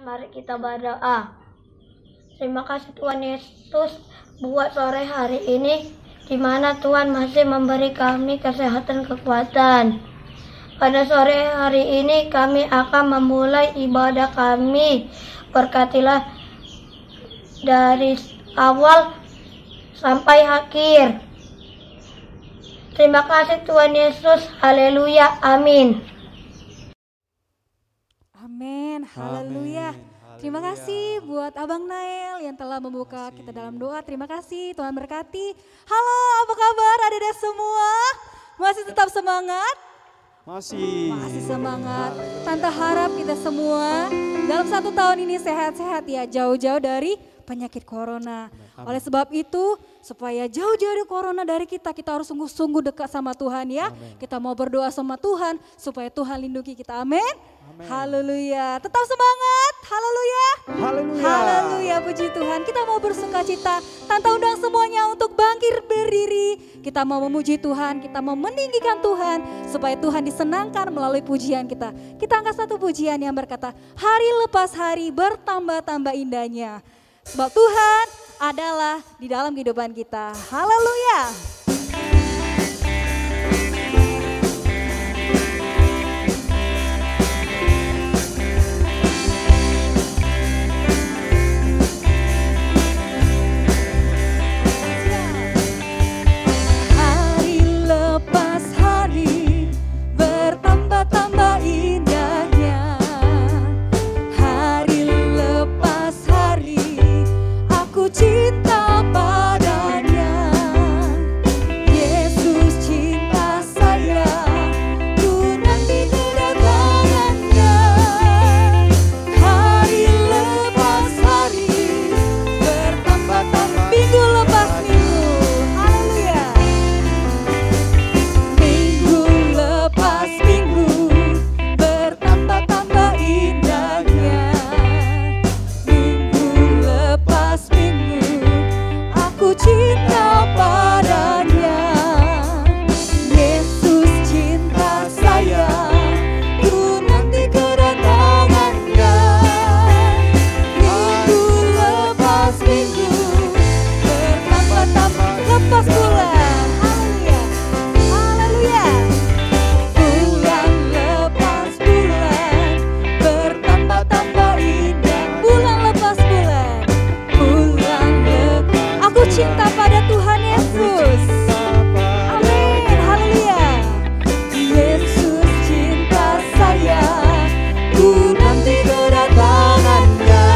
Mari kita berdoa. Terima kasih Tuhan Yesus buat sore hari ini, di mana Tuhan masih memberi kami kesehatan kekuatan. Pada sore hari ini kami akan memulai ibadah kami. Berkatilah dari awal sampai akhir. Terima kasih Tuhan Yesus. Haleluya. Amin. Amin, haleluya. Terima kasih buat Abang Nael yang telah membuka kita dalam doa. Terima kasih, Tuhan berkati. Halo, apa kabar adik-adik semua? Masih tetap semangat? Masih semangat. Tante harap kita semua dalam 1 tahun ini sehat-sehat ya, jauh-jauh dari penyakit corona. Oleh sebab itu, supaya jauh-jauh dari corona dari kita harus sungguh-sungguh dekat sama Tuhan ya. Kita mau berdoa sama Tuhan supaya Tuhan lindungi kita. Amin. Haleluya. Tetap semangat. Haleluya. Haleluya, puji Tuhan. Kita mau bersuka cita. Tante undang semuanya untuk bangkit berdiri. Kita mau memuji Tuhan, kita mau meninggikan Tuhan supaya Tuhan disenangkan melalui pujian kita. Kita angkat satu pujian yang berkata, hari lepas hari bertambah-tambah indahnya. Sebab Tuhan adalah di dalam kehidupan kita. Haleluya. Cinta padanya, Yesus cinta saya, ku nanti kedatangannya. Hari lepas hari, bertambah-tambah minggu lepas minggu, haleluya. Minggu lepas minggu, bertambah-tambah indahnya. Minggu lepas minggu, aku cinta padanya. Yesus cinta saya, ku nanti kedatangannya. Minggu lepas minggu, bertambah-tambah lepas bulan, haleluya, haleluya. Bulan lepas bulan, bertambah-tambah indah. Bulan lepas bulan, bulan lepas, aku cinta pada Tuhan Yesus. Amin, haleluya. Yesus cinta saya, ku nanti kedatangannya.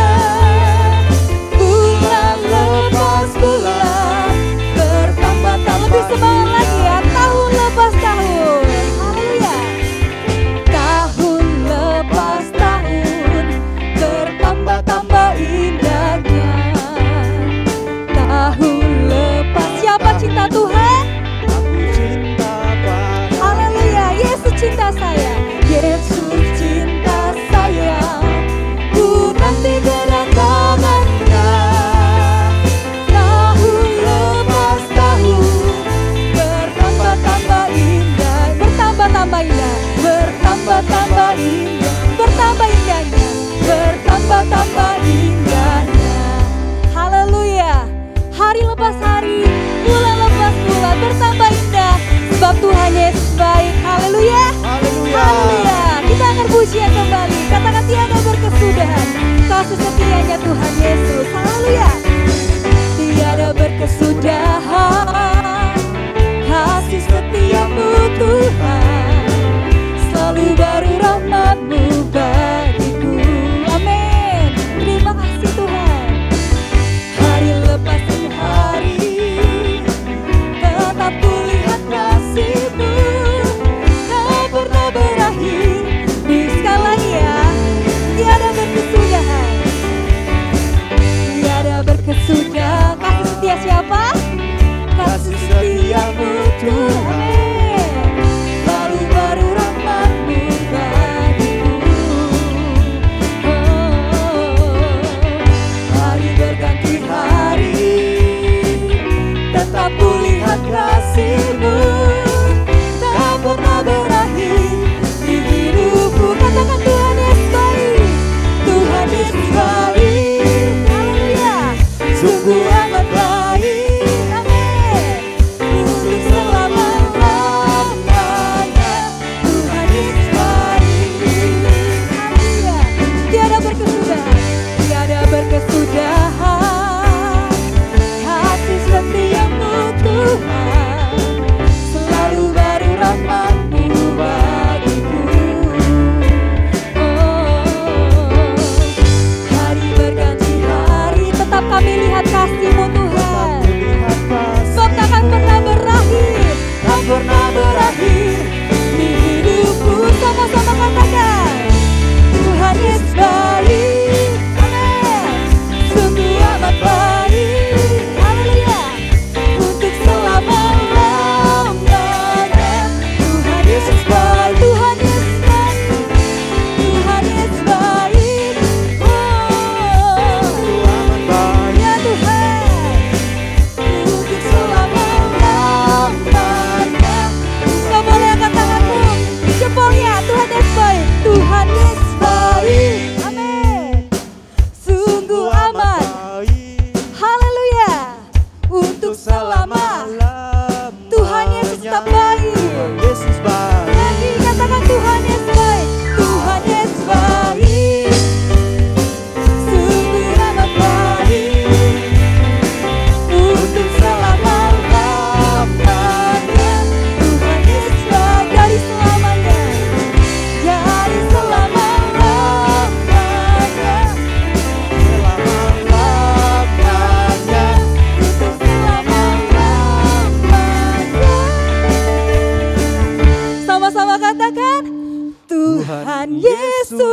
Bulan lepas bulan, bertambah-tambah. Lebih semangat lagi ya, tahun lepas tahun, haleluya. Tahun lepas tahun, bertambah-tambah indahnya. Tahun lepas, siapa cinta Tuhan? Aku cinta padamu. Haleluya, Yesus cinta saya. Yesus cinta saya, ku nanti kedatangannya. Tahun lepas tahun, bertambah-tambah indah. Bertambah-tambah indah, bertambah-tambah indah. Bertambah indahnya, bertambah-tambah indahnya. Haleluya. Hari lepas hari, bulan lepas bulan, bertambah indah. Sebab Tuhan Yesus baik. Haleluya. Haleluya. Kita akan pujian kembali. Katakan tiada berkesudahan kasih setianya Tuhan Yesus. Haleluya. Tiada berkesudahan kasih setiamu Tuhan. Selalu baru rahmat-Mu bagiku. Amin. Terima kasih Tuhan. Hari lepas hari, tetap kulihat kasih-Mu, tak pernah berakhir. Sekali lagi ya, tiada berkesudahan, tiada berkesudahan. Kasih setia siapa?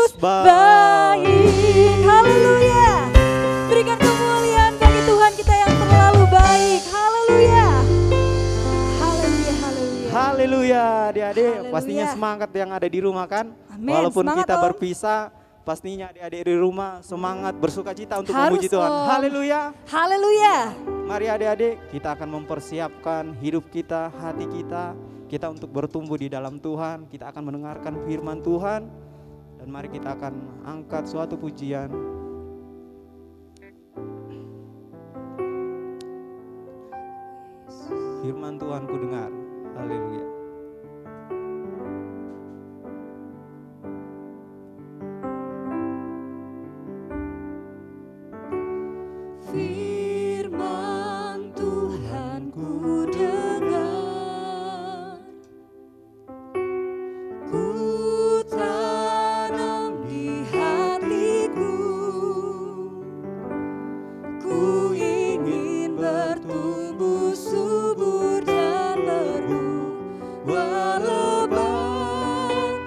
Yesus baik. Haleluya. Berikan kemuliaan bagi Tuhan kita yang terlalu baik. Haleluya. Haleluya, haleluya. Haleluya, adik-adik. Haleluya. Pastinya semangat yang ada di rumah kan? Amin, Walaupun semangat, kita Om. berpisah, pastinya adik-adik di rumah semangat bersuka cita untuk Harus, memuji Tuhan. Om. Haleluya. Haleluya. Mari adik-adik, kita akan mempersiapkan hidup kita, hati kita untuk bertumbuh di dalam Tuhan. Kita akan mendengarkan firman Tuhan. Dan mari kita akan angkat suatu pujian. Firman Tuhan ku dengar. Haleluya. Firman Tuhan ku dengar, ku tanam di hatiku, ku ingin bertumbuh subur dan berbuah lebat.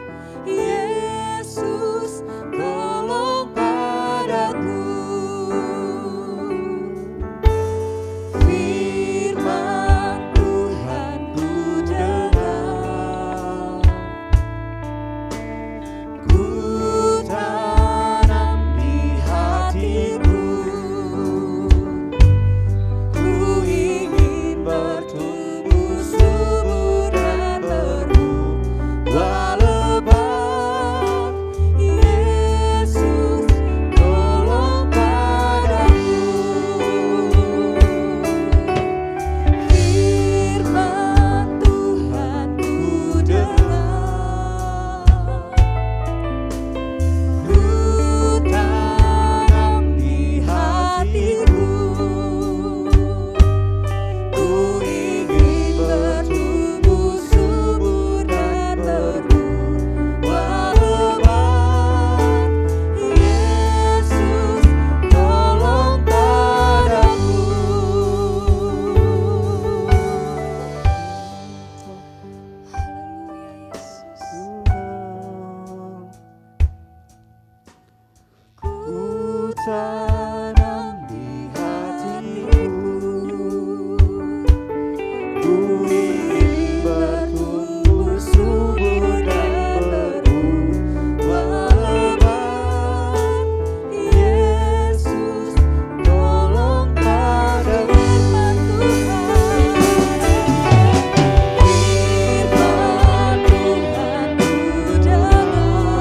Yesus, tolong padaku. Firman Tuhan ku dengar, ku tanam di hatiku, ku ingin bertumbuh subur dan berbuah lebat. Yesus, tolong padaku. Firman Tuhan ku dengar, ku tanam di hatiku, ku ingin bertumbuh subur dan berbuah lebat. Yesus, tolong padaku. Haleluya, Yesus. Ku tanam di hatiku, ku ingin bertumbuh subur dan berbuah lebat. Yesus, tolong padaku. Firman Tuhan, Firman Tuhan ku dengar, ku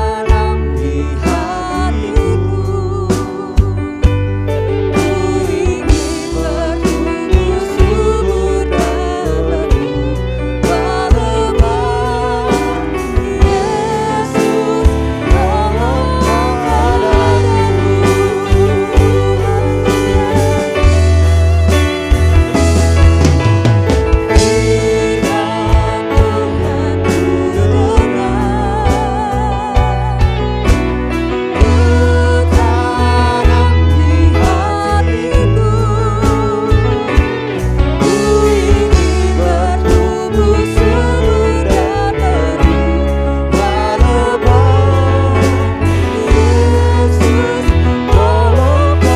tanam di hatiku, ku ingin bertumbuh subur dan berbuah lebat. Yesus, tolong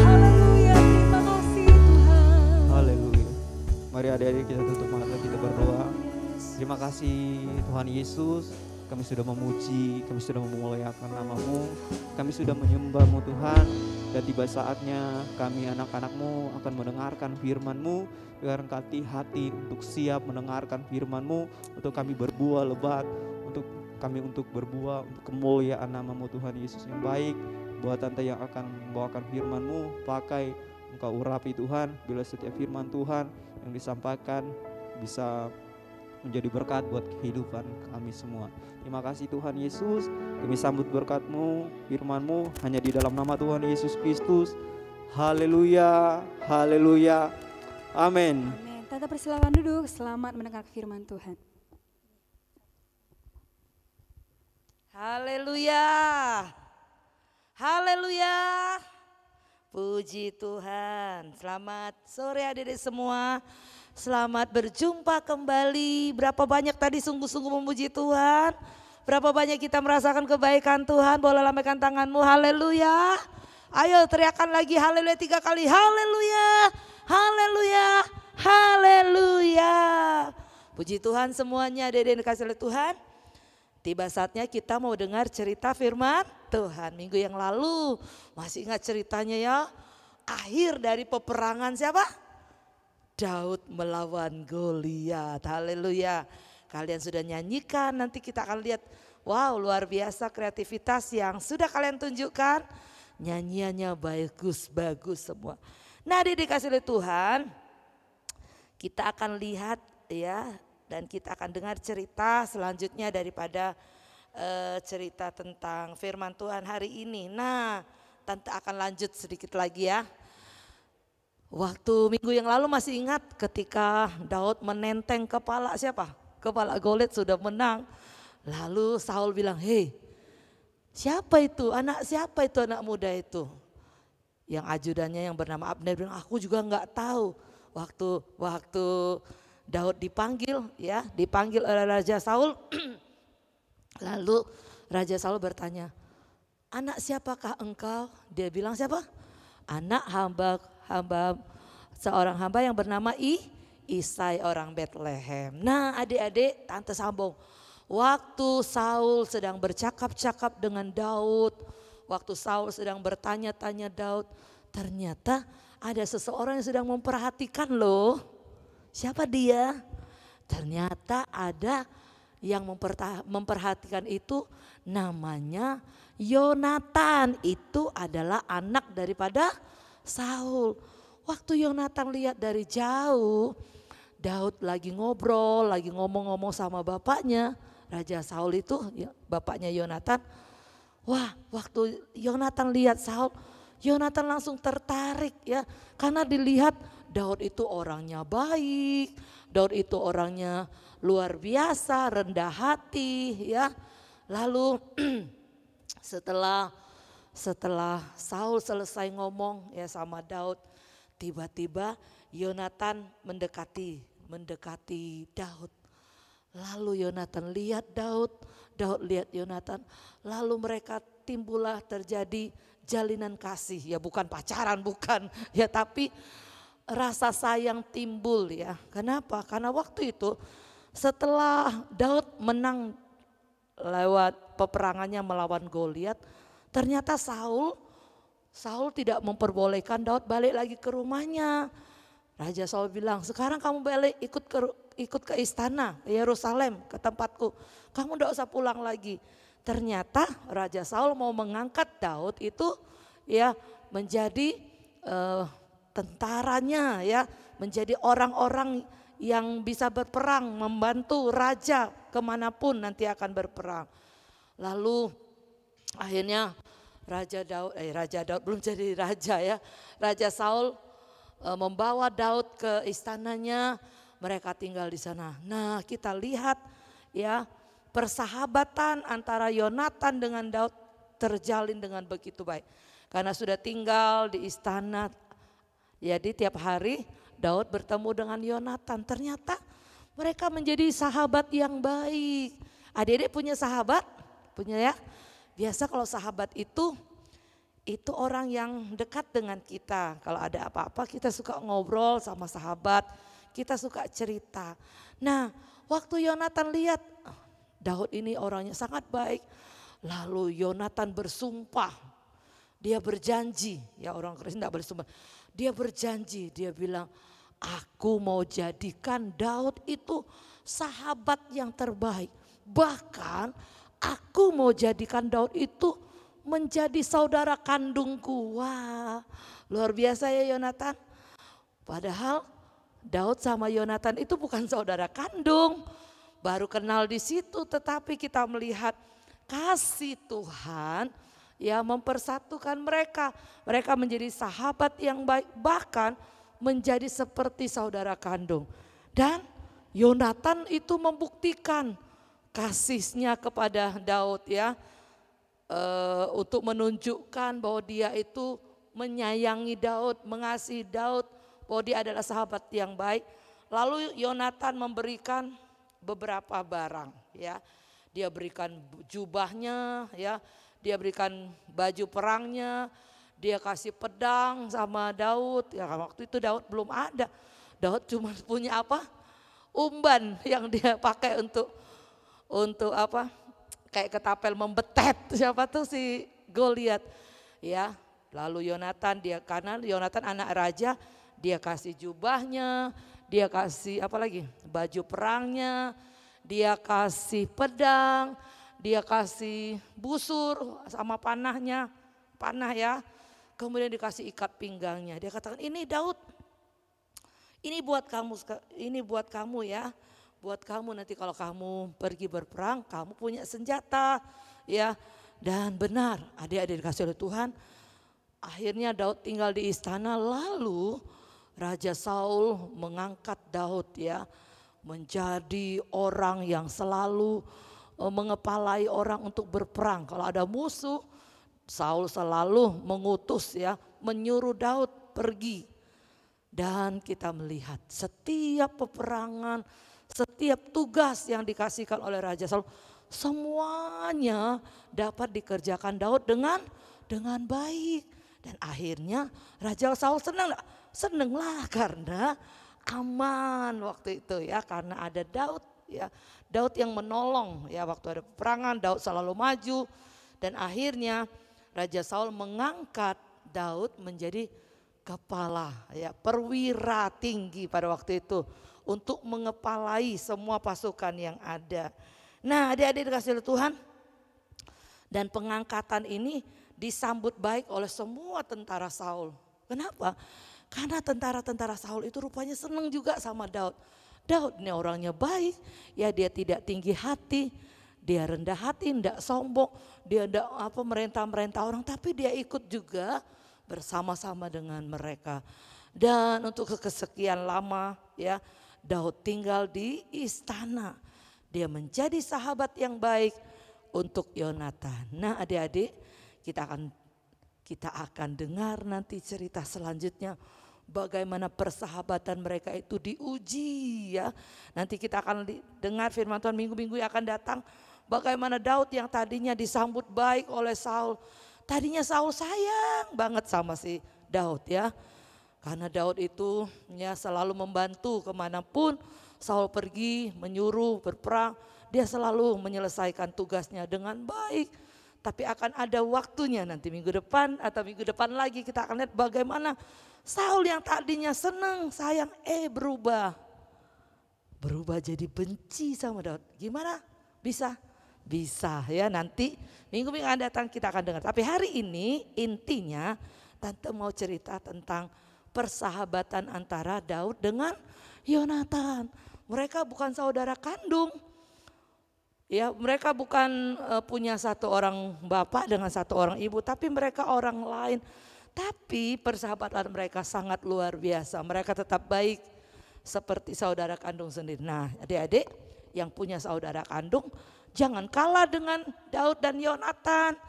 Haleluya, terima kasih Tuhan. Haleluya. Mari adik-adik kita tutup mata, kita berdoa. Terima kasih Tuhan Yesus, kami sudah memuji, kami sudah memuliakan nama-Mu, kami sudah menyembah-Mu Tuhan. Dan tiba saatnya kami anak-anak-Mu akan mendengarkan firman-Mu. Berkati hati untuk siap mendengarkan firman-Mu, untuk kami berbuah lebat, untuk kami untuk berbuah untuk kemuliaan nama-Mu Tuhan Yesus yang baik. Buat Tante yang akan membawakan firman-Mu, pakai Engkau urapi Tuhan, bila setiap firman Tuhan yang disampaikan bisa menjadi berkat buat kehidupan kami semua. Terima kasih Tuhan Yesus, kami sambut berkat-Mu, firman-Mu hanya di dalam nama Tuhan Yesus Kristus. Haleluya, haleluya, amin. Amin. Tante persilakan duduk, selamat mendengar firman Tuhan. Haleluya. Haleluya. Puji Tuhan. Selamat sore adik-adik semua. Selamat berjumpa kembali. Berapa banyak tadi sungguh-sungguh memuji Tuhan. Berapa banyak kita merasakan kebaikan Tuhan. Boleh lambaikan tanganmu. Haleluya. Ayo teriakan lagi haleluya 3 kali. Haleluya. Haleluya. Haleluya. Puji Tuhan semuanya adik-adik yang dikasihi oleh Tuhan. Tiba saatnya kita mau dengar cerita firman Tuhan. Minggu yang lalu masih ingat ceritanya ya. Akhir dari peperangan siapa? Daud melawan Goliat. Haleluya. Kalian sudah nyanyikan, nanti kita akan lihat. Wow, luar biasa kreativitas yang sudah kalian tunjukkan. Nyanyiannya bagus semua. Nah, dikasih oleh Tuhan, kita akan lihat ya. Dan kita akan dengar cerita selanjutnya daripada cerita tentang firman Tuhan hari ini. Nah, Tante akan lanjut sedikit lagi ya. Waktu minggu yang lalu masih ingat ketika Daud menenteng kepala siapa? Kepala Goliat sudah menang. Lalu Saul bilang, hei siapa itu? Siapa itu anak muda itu? Yang ajudannya yang bernama Abner bilang, aku juga nggak tahu. Waktu Daud dipanggil oleh Raja Saul. Lalu Raja Saul bertanya, anak siapakah engkau? Dia bilang siapa? Anak seorang hamba yang bernama Isai orang Bethlehem. Nah adik-adik, Tante sambung. Waktu Saul sedang bercakap-cakap dengan Daud, waktu Saul sedang bertanya-tanya Daud, ternyata ada seseorang yang sedang memperhatikan loh. Siapa dia? Ternyata ada yang memperhatikan itu namanya Yonatan. Itu adalah anak daripada Saul. Waktu Yonatan lihat dari jauh, Daud lagi ngobrol, lagi ngomong-ngomong sama bapaknya. Raja Saul itu bapaknya Yonatan. Wah, waktu Yonatan lihat Saul, Yonatan langsung tertarik ya. Karena dilihat Daud itu orangnya baik, Daud itu orangnya luar biasa, rendah hati ya. Lalu setelah Saul selesai ngomong ya sama Daud, tiba-tiba Yonatan mendekati Daud. Lalu Yonatan lihat Daud lihat Yonatan, lalu mereka timbullah terjadi jalinan kasih, ya bukan pacaran, bukan ya, tapi rasa sayang timbul ya. Kenapa? Karena waktu itu setelah Daud menang lewat peperangannya melawan Goliat, ternyata Saul tidak memperbolehkan Daud balik lagi ke rumahnya. Raja Saul bilang, sekarang kamu balik ikut ke istana, ke Yerusalem, ke tempatku. Kamu tidak usah pulang lagi. Ternyata Raja Saul mau mengangkat Daud itu ya menjadi tentaranya ya, menjadi orang-orang yang bisa berperang, membantu raja kemanapun nanti akan berperang. Lalu akhirnya Raja Daud belum jadi raja ya. Raja Saul membawa Daud ke istananya, mereka tinggal di sana. Nah, kita lihat ya, persahabatan antara Yonatan dengan Daud terjalin dengan begitu baik. Karena sudah tinggal di istana, jadi tiap hari Daud bertemu dengan Yonatan. Ternyata mereka menjadi sahabat yang baik. Adik-adik punya sahabat? Punya ya? Biasa kalau sahabat itu orang yang dekat dengan kita. Kalau ada apa-apa kita suka ngobrol sama sahabat, kita suka cerita. Nah, waktu Yonatan lihat Daud ini orangnya sangat baik, lalu Yonatan bersumpah, dia berjanji, ya orang Kristen tidak boleh sumpah. Dia berjanji, dia bilang, aku mau jadikan Daud itu sahabat yang terbaik. Bahkan aku mau jadikan Daud itu menjadi saudara kandungku. Wah, luar biasa ya Yonatan. Padahal Daud sama Yonatan itu bukan saudara kandung. Baru kenal di situ, tetapi kita melihat kasih Tuhan ya mempersatukan mereka. Mereka menjadi sahabat yang baik, bahkan menjadi seperti saudara kandung. Dan Yonatan itu membuktikan kasihnya kepada Daud ya. Untuk menunjukkan bahwa dia itu menyayangi Daud, mengasihi Daud, bahwa dia adalah sahabat yang baik. Lalu Yonatan memberikan beberapa barang ya. Dia berikan jubahnya ya, dia berikan baju perangnya, dia kasih pedang sama Daud. Ya waktu itu Daud belum ada. Daud cuma punya apa? Umban yang dia pakai untuk apa? Kayak ketapel membetet. Siapa tuh si Goliat ya. Lalu Yonatan karena Yonatan anak raja, dia kasih jubahnya, dia kasih apa lagi? Baju perangnya, dia kasih pedang, dia kasih busur sama panah ya. Kemudian dikasih ikat pinggangnya. Dia katakan, "Ini Daud. Ini buat kamu ya. Buat kamu nanti kalau kamu pergi berperang, kamu punya senjata." Ya. Dan benar, adik-adik dikasih oleh Tuhan. Akhirnya Daud tinggal di istana, lalu Raja Saul mengangkat Daud ya menjadi orang yang selalu mengepalai orang untuk berperang. Kalau ada musuh, Saul selalu mengutus ya, menyuruh Daud pergi. Dan kita melihat setiap peperangan, setiap tugas yang dikasihkan oleh Raja Saul, semuanya dapat dikerjakan Daud dengan baik. Dan akhirnya Raja Saul senang lah karena aman waktu itu ya, karena ada Daud ya. Daud yang menolong ya, waktu ada peperangan Daud selalu maju. Dan akhirnya Raja Saul mengangkat Daud menjadi kepala ya, perwira tinggi pada waktu itu untuk mengepalai semua pasukan yang ada. Nah, adik-adik dikasih oleh Tuhan, dan pengangkatan ini disambut baik oleh semua tentara Saul. Kenapa? Karena tentara-tentara Saul itu rupanya senang juga sama Daud. Daud ini orangnya baik, ya dia tidak tinggi hati, dia rendah hati, tidak sombong, dia tidak merentah-merentah orang, tapi dia ikut juga bersama-sama dengan mereka. Dan untuk kesekian lama ya Daud tinggal di istana. Dia menjadi sahabat yang baik untuk Yonatan. Nah, adik-adik, kita akan dengar nanti cerita selanjutnya bagaimana persahabatan mereka itu diuji ya. Nanti kita akan dengar firman Tuhan minggu-minggu yang akan datang, bagaimana Daud yang tadinya disambut baik oleh Saul. Tadinya Saul sayang banget sama si Daud ya. Karena Daud itu ya selalu membantu kemanapun Saul pergi menyuruh berperang, dia selalu menyelesaikan tugasnya dengan baik. Tapi akan ada waktunya nanti minggu depan atau minggu depan lagi kita akan lihat bagaimana Saul yang tadinya senang, sayang, berubah jadi benci sama Daud. Gimana? Bisa ya, nanti minggu-minggu akan datang kita akan dengar. Tapi hari ini intinya Tante mau cerita tentang persahabatan antara Daud dengan Yonatan. Mereka bukan saudara kandung. Ya, mereka bukan punya satu orang bapak dengan satu orang ibu, tapi mereka orang lain. Tapi persahabatan mereka sangat luar biasa. Mereka tetap baik seperti saudara kandung sendiri. Nah, adik-adik yang punya saudara kandung, jangan kalah dengan Daud dan Yonatan.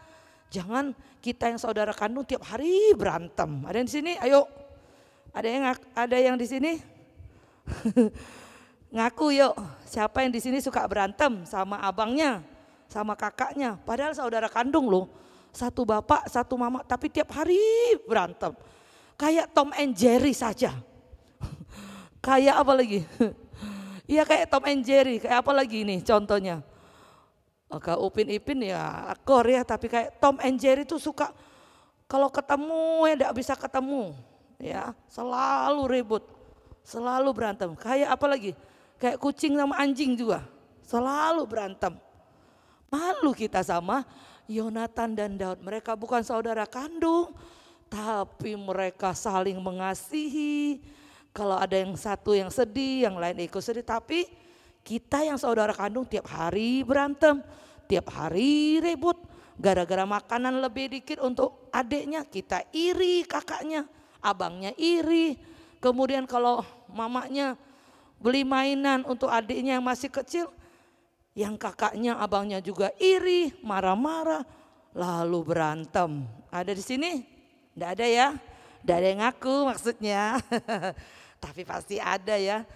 Jangan kita yang saudara kandung tiap hari berantem. Ada yang di sini? Ayo. Ada yang di sini? Ngaku yuk, siapa yang di sini suka berantem sama abangnya, sama kakaknya, padahal saudara kandung loh, satu bapak, satu mama, tapi tiap hari berantem. Kayak Tom and Jerry saja. Kayak apa lagi? Iya kayak Tom and Jerry, kayak apa lagi nih contohnya? Oke, Upin Ipin ya akor ya, tapi kayak Tom and Jerry tuh suka kalau ketemu ya tidak bisa ketemu, ya selalu ribut, selalu berantem. Kayak apa lagi? Kayak kucing sama anjing juga, selalu berantem. Malu kita sama Yonatan dan Daud. Mereka bukan saudara kandung, tapi mereka saling mengasihi, Kalau ada yang satu yang sedih, yang lain ikut sedih. Tapi kita yang saudara kandung tiap hari berantem, tiap hari ribut. Gara-gara makanan lebih dikit untuk adiknya, kita iri kakaknya, abangnya iri. Kemudian kalau mamanya beli mainan untuk adiknya yang masih kecil, yang kakaknya, abangnya juga iri, marah-marah, lalu berantem. Ada di sini? Tidak ada ya? Tidak ada yang ngaku maksudnya. Tapi pasti ada ya.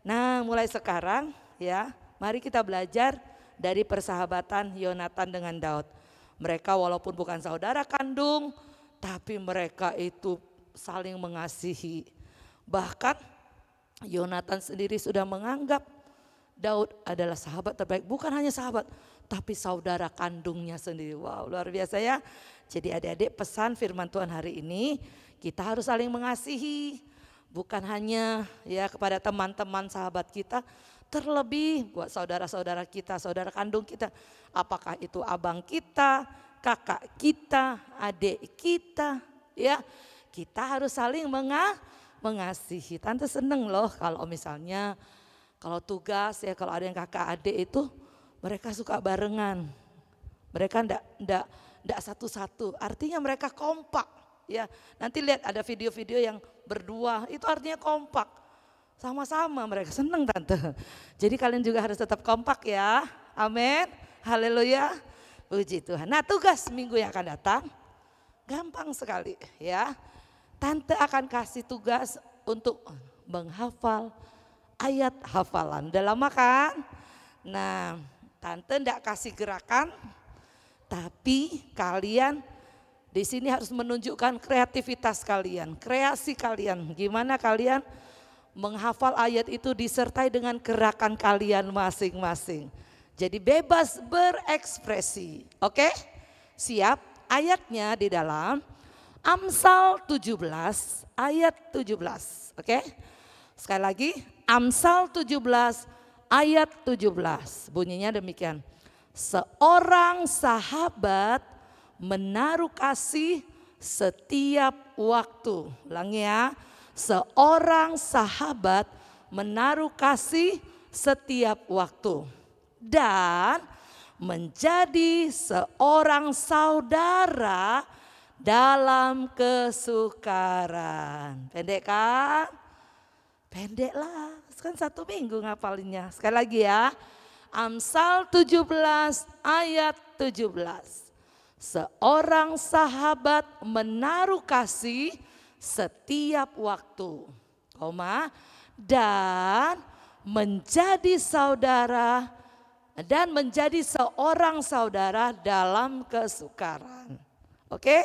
Nah, mulai sekarang ya, mari kita belajar dari persahabatan Yonatan dengan Daud. Mereka walaupun bukan saudara kandung, tapi mereka itu saling mengasihi. Bahkan Yonatan sendiri sudah menganggap Daud adalah sahabat terbaik. Bukan hanya sahabat, tapi saudara kandungnya sendiri. Wow, luar biasa ya. Jadi adik-adik, pesan firman Tuhan hari ini, kita harus saling mengasihi. Bukan hanya ya kepada teman-teman sahabat kita, terlebih buat saudara-saudara kita, saudara kandung kita. Apakah itu abang kita, kakak kita, adik kita, ya. Kita harus saling mengasihi. Tante seneng loh kalau misalnya kalau tugas ya, kalau ada yang kakak adik itu mereka suka barengan. Mereka ndak satu-satu. Artinya mereka kompak. Ya, nanti lihat ada video-video yang berdua, itu artinya kompak. Sama-sama mereka seneng tante. Jadi kalian juga harus tetap kompak ya. Amin. Haleluya. Puji Tuhan. Nah, tugas minggu yang akan datang gampang sekali ya. Tante akan kasih tugas untuk menghafal ayat hafalan. Udah lama kan? Nah, tante enggak kasih gerakan, tapi kalian di sini harus menunjukkan kreativitas kalian, kreasi kalian. Gimana kalian menghafal ayat itu disertai dengan gerakan kalian masing-masing. Jadi bebas berekspresi. Oke? Siap? Ayatnya di dalam Amsal 17 ayat 17. Oke? Sekali lagi, Amsal 17 ayat 17. Bunyinya demikian. Seorang sahabat menaruh kasih setiap waktu. Ulangi ya. Seorang sahabat menaruh kasih setiap waktu. Dan menjadi seorang saudara dalam kesukaran. Pendek kan? Pendek lah. Kan 1 minggu ngapalinnya. Sekali lagi ya. Amsal 17 ayat 17. Seorang sahabat menaruh kasih setiap waktu, dan menjadi saudara dan menjadi seorang saudara dalam kesukaran. Oke?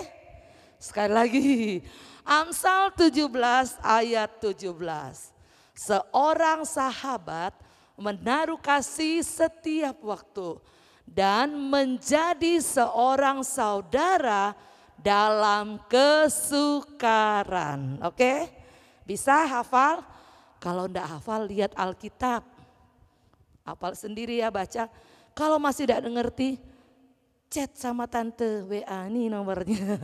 Sekali lagi. Amsal 17 ayat 17. Seorang sahabat menaruh kasih setiap waktu dan menjadi seorang saudara dalam kesukaran. Oke? Bisa hafal? Kalau enggak hafal lihat Alkitab. Hafal sendiri ya, baca. Kalau masih tidak ngerti, chat sama tante, WA nih nomornya.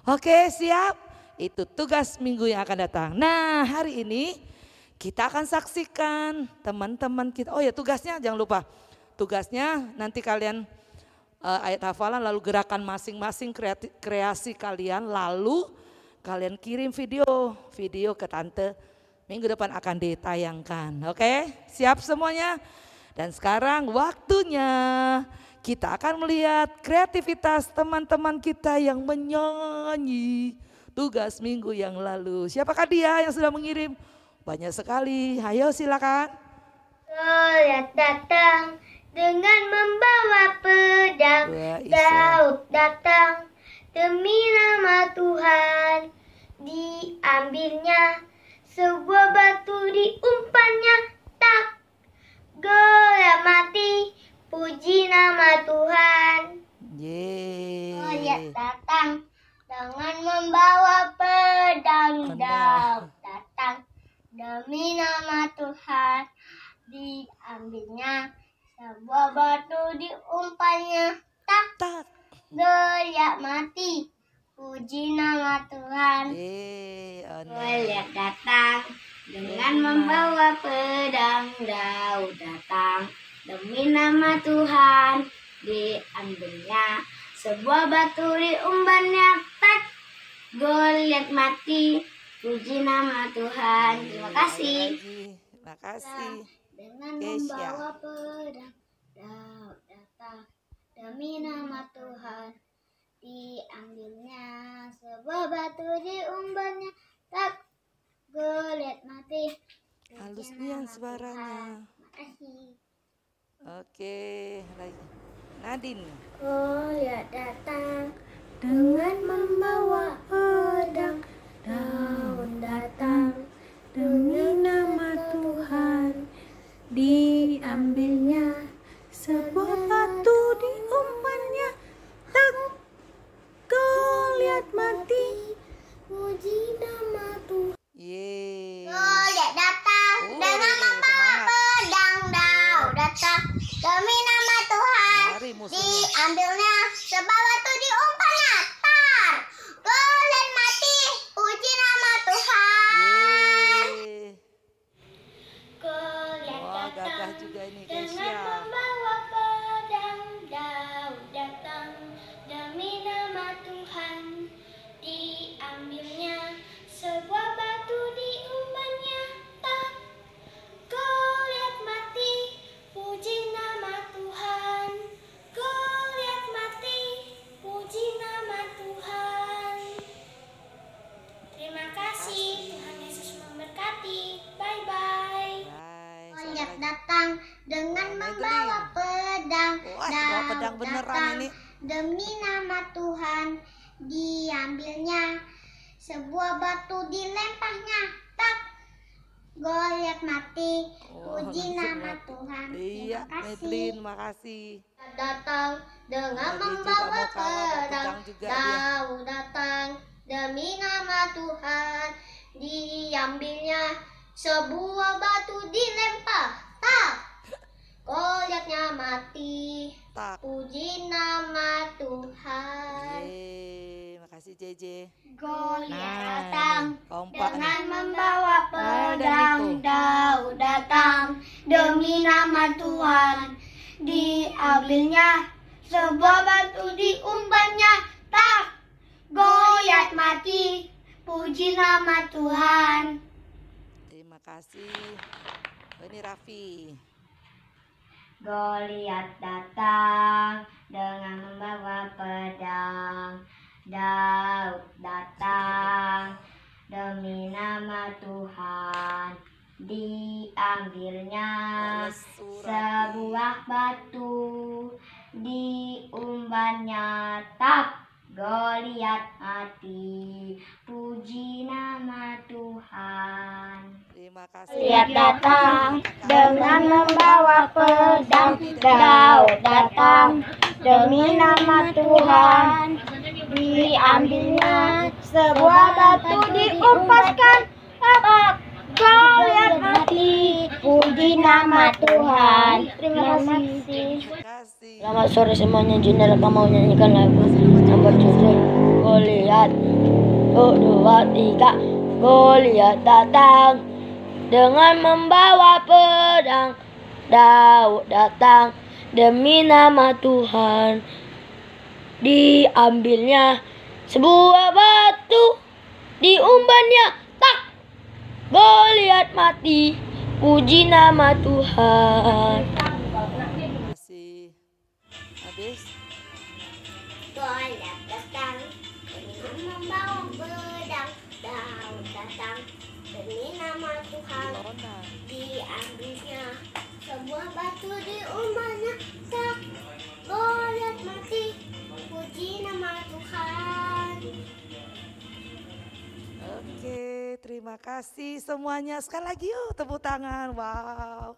Oke, siap? Itu tugas minggu yang akan datang. Nah, hari ini kita akan saksikan teman-teman kita. Oh ya, tugasnya jangan lupa. Tugasnya nanti kalian ayat hafalan, lalu gerakan masing-masing kreasi kalian, lalu kalian kirim video ke tante. Minggu depan akan ditayangkan. Oke, siap semuanya? Dan sekarang waktunya kita akan melihat kreativitas teman-teman kita yang menyanyi tugas minggu yang lalu. Siapakah dia yang sudah mengirim? Banyak sekali. Ayo silakan. Goliat datang dengan membawa pedang. Daud datang demi nama Tuhan. Diambilnya sebuah batu, diumpannya tak. Goliat mati, puji nama Tuhan. Goliat datang dengan membawa pedang. Daud datang demi nama Tuhan. Diambilnya sebuah batu, diumpannya tak. Goliat mati, puji nama Tuhan. Goliat datang dengan membawa pedang, Daud datang demi nama Tuhan. Diambilnya sebuah batu, diumbannya, tak, Goliat mati, puji nama Tuhan. Terima kasih. Terima kasih. Dengan membawa pedang, Daud datang demi nama Tuhan. Diambilnya sebuah batu, diumbannya, tak, Goliat mati. Halus nian suaranya. Makasih. Oke, lagi. Nadine. Goliat datang dengan membawa pedang, Daud datang demi nama Tuhan. Diambilnya sebuah batu, diumpannya, tak, Goliat mati, puji nama Tuhan. Goliat datang dengan membawa pedang, Daud datang demi nama Tuhan. Diambilnya sebuah batu, diumpannya, tak, Goliat mati, puji nama Tuhan. Goliat datang juga ini, dengan membawa pedang, Daud datang demi nama Tuhan. Diambilnya sebuah batu, diumbannya, tak, Goliat mati, puji nama Tuhan. Goliat mati, puji nama Tuhan. Terima kasih, Tuhan Yesus memberkati. Bye-bye. Goliat datang dengan membawa pedang, pedang beneran datang ini. demi nama Tuhan. Diambilnya sebuah batu, dilempahnya, tak, Goliat mati, puji nama Tuhan. Iya, Medlin, makasih. Datang dengan membawa pedang, Daud datang demi nama Tuhan. Diambilnya sebuah batu, dilempar, tak, Goliatnya mati, Tak. puji nama Tuhan. Makasih JJ. Goliat datang kompak dengan membawa pedang, Daud datang demi nama Tuhan. Diambilnya sebuah batu, diumbannya, tak, Goliat mati, puji nama Tuhan. Terima kasih. Ini Raffi. Goliat datang dengan membawa pedang, Daud datang demi nama Tuhan. Diambilnya sebuah batu, diumbannya, tak, Goliat mati, puji nama Tuhan. Terima kasih. Goliat datang dengan membawa pedang, Daud datang demi nama Tuhan. Diambilnya sebuah batu, diumpaskan, tak, Goliat mati, puji nama Tuhan. Terima kasih. Selamat sore semuanya, Junda Raka mau nyanyikan lagu yang berjudul Goliat. 1, 2, 3. Goliat datang dengan membawa pedang, Daud datang demi nama Tuhan. Diambilnya sebuah batu, diumbannya, tak, Goliat mati, puji nama Tuhan. Terima kasih. Habis. Goliat datang dengan membawa pedang, Daud datang demi nama Tuhan. Diambilnya sebuah batu, diumbannya, tak, Goliat mati, puji nama Tuhan. Oke, terima kasih semuanya. Sekali lagi yuk tepuk tangan. Wow,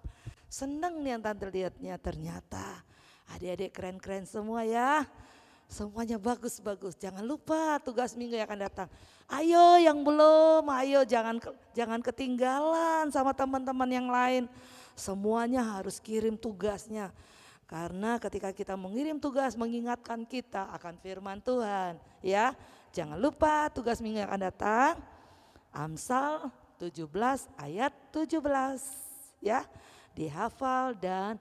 seneng nih yang tante lihatnya. Ternyata adik-adik keren-keren semua ya. Semuanya bagus-bagus. Jangan lupa tugas minggu yang akan datang. Ayo yang belum, ayo jangan ketinggalan sama teman-teman yang lain. Semuanya harus kirim tugasnya. Karena ketika kita mengirim tugas mengingatkan kita akan firman Tuhan, ya. Jangan lupa tugas minggu yang akan datang Amsal 17 ayat 17, ya. Dihafal dan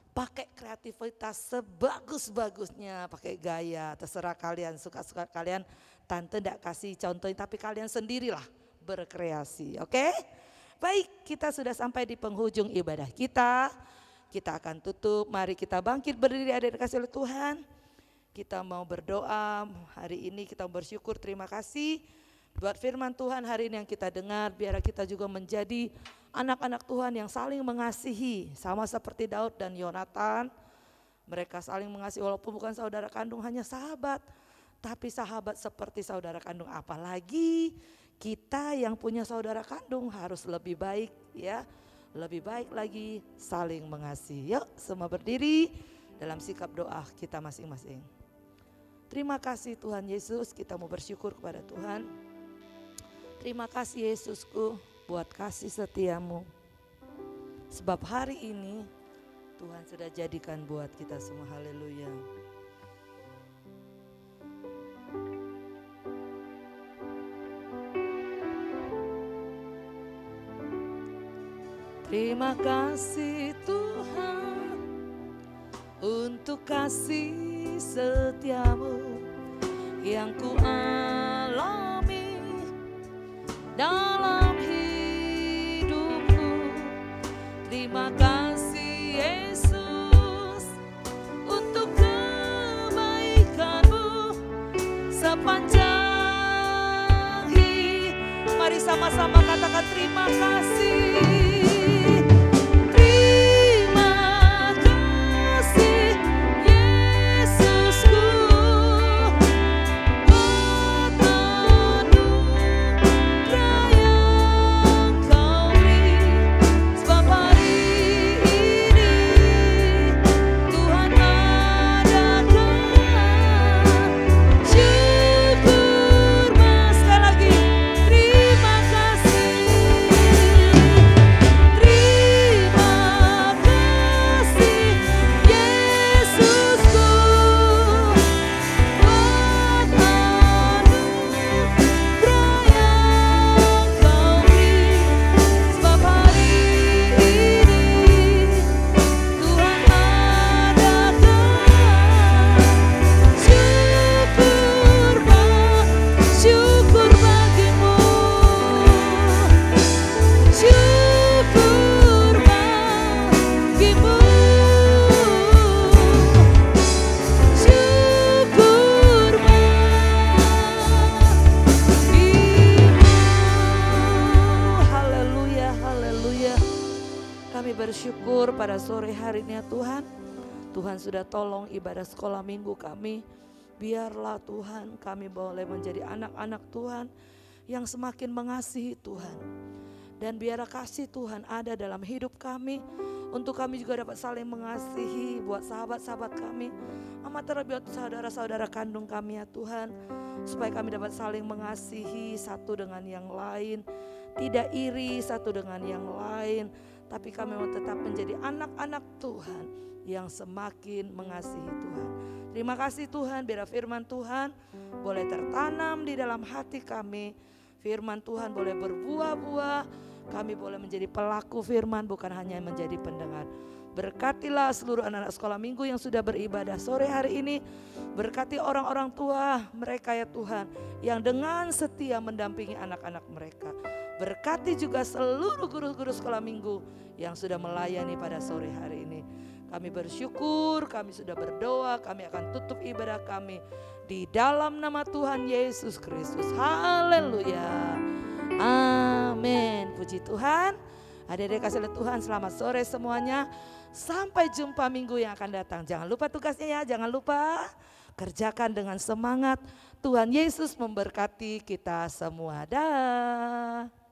pakai kreativitas sebagus-bagusnya, pakai gaya, terserah kalian, suka-suka kalian. Tante tidak kasih contohnya, tapi kalian sendirilah berkreasi, oke? Baik, kita sudah sampai di penghujung ibadah kita. Kita akan tutup, mari kita bangkit berdiri ada dikasih oleh Tuhan. Kita mau berdoa, hari ini kita bersyukur, terima kasih buat firman Tuhan hari ini yang kita dengar. Biar kita juga menjadi anak-anak Tuhan yang saling mengasihi, sama seperti Daud dan Yonatan. Mereka saling mengasihi walaupun bukan saudara kandung, hanya sahabat. Tapi sahabat seperti saudara kandung, apalagi kita yang punya saudara kandung harus lebih baik, ya. Lebih baik lagi saling mengasihi. Yuk semua berdiri dalam sikap doa kita masing-masing. Terima kasih Tuhan Yesus, kita mau bersyukur kepada Tuhan. Terima kasih Yesusku buat kasih setiamu. Sebab hari ini Tuhan sudah jadikan buat kita semua, haleluya. Terima kasih Tuhan untuk kasih setiamu yang ku alami dalam hidupku. Terima kasih Yesus untuk kebaikanmu sepanjang hidup. Mari sama-sama katakan terima kasih. Bersyukur pada sore hari ini ya Tuhan. Tuhan sudah tolong ibadah sekolah minggu kami. Biarlah Tuhan kami boleh menjadi anak-anak Tuhan yang semakin mengasihi Tuhan. Dan biarlah kasih Tuhan ada dalam hidup kami. Untuk kami juga dapat saling mengasihi buat sahabat-sahabat kami. Amat terlebih saudara-saudara kandung kami ya Tuhan. Supaya kami dapat saling mengasihi satu dengan yang lain. Tidak iri satu dengan yang lain. Tapi kami mau tetap menjadi anak-anak Tuhan yang semakin mengasihi Tuhan. Terima kasih Tuhan, biar firman Tuhan boleh tertanam di dalam hati kami. Firman Tuhan boleh berbuah-buah, kami boleh menjadi pelaku firman bukan hanya menjadi pendengar. Berkatilah seluruh anak-anak sekolah minggu yang sudah beribadah sore hari ini. Berkati orang-orang tua mereka ya Tuhan, yang dengan setia mendampingi anak-anak mereka. Berkati juga seluruh guru-guru sekolah minggu yang sudah melayani pada sore hari ini. Kami bersyukur, kami sudah berdoa, kami akan tutup ibadah kami di dalam nama Tuhan Yesus Kristus. Haleluya. Amin. Puji Tuhan. Adik-adik kasih oleh Tuhan, selamat sore semuanya. Sampai jumpa minggu yang akan datang. Jangan lupa tugasnya ya, jangan lupa kerjakan dengan semangat. Tuhan Yesus memberkati kita semua. Dah.